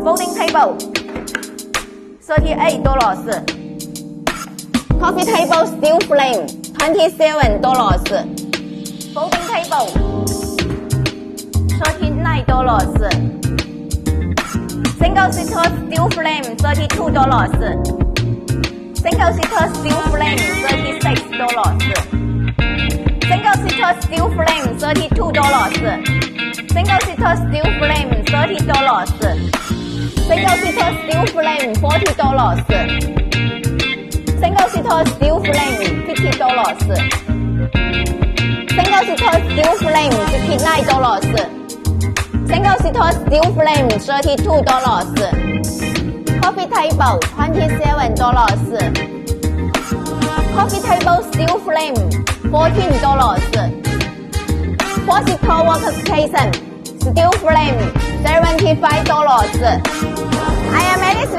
Folding table, $38. Coffee table steel frame, $27. Folding table, $39. Single seater steel frame, $32. Single seater steel frame, $36. Single seater steel frame, $32. Single seater steel frame, $30. Single seater steel frame, $40. Single seater steel frame, $50. Single seater steel frame, $59. Single seater steel frame, $32. Coffee table, $27. Coffee table steel frame, $14. Four-seater workstation, steel frame, $75. I am Alice